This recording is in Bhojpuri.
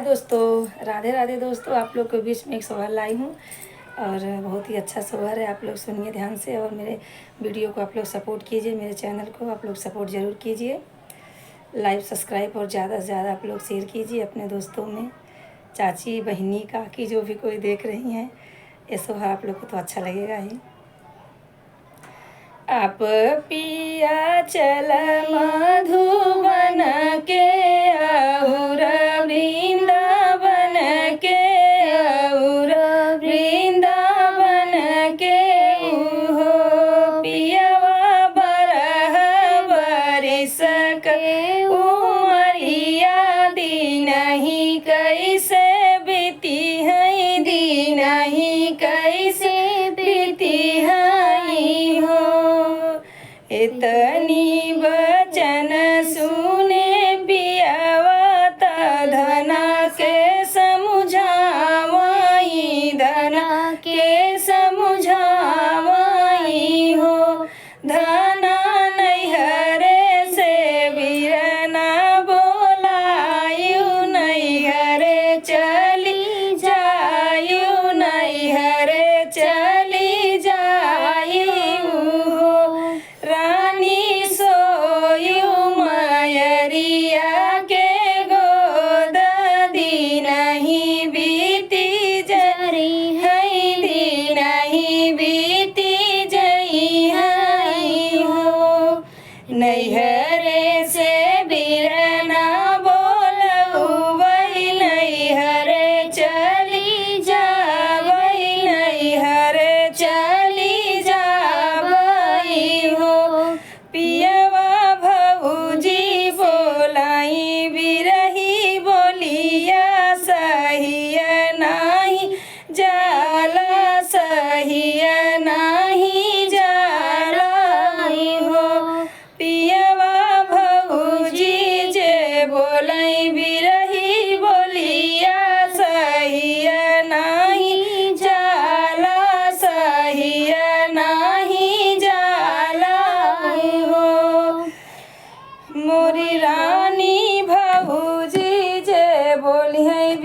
हाय दोस्तों, राधे राधे दोस्तों। आप लोग के बीच में एक सोहर लाई हूँ और बहुत ही अच्छा सोहर है। आप लोग सुनिए ध्यान से और मेरे वीडियो को आप लोग सपोर्ट कीजिए। मेरे चैनल को आप लोग सपोर्ट ज़रूर कीजिए। लाइव सब्सक्राइब और ज़्यादा से ज़्यादा आप लोग शेयर कीजिए अपने दोस्तों में, चाची बहनी काकी जो भी कोई देख रही हैं। ये सोहर आप लोग को तो अच्छा लगेगा ही। आप पिया चल मधुबन के और वृंदावन के और वृंदावन के उहो पियवा बरह बरिस के उमरिया दीनहि कैसे बीती है दीनहि कैसे बीती है हो। इतनी वचन सुने पियवा धना के समुझावाई धना के समुझावाई हो। धना नैहरे से बिरना बोलायु नैहरे चली जायु नैहरे चली जायु हो। रानी सोयु मयरिया के गोद दीनहि बीती जरी है दीनहि बीती जई है हो। नैहरे से बिरना बोलऊ वही नैहरे चली जावई नैहरे चली जावई हो। पियवा भौजी बोलाई बिरही बोलिया सहिय नाही जाला सहिय नाही जाला हो। पियवा भौजी जे बोलाई बिरही बोलिया सहिय नाही जाला सहिय नाही जाला हो। मोरी रानी भौजी जे बोली है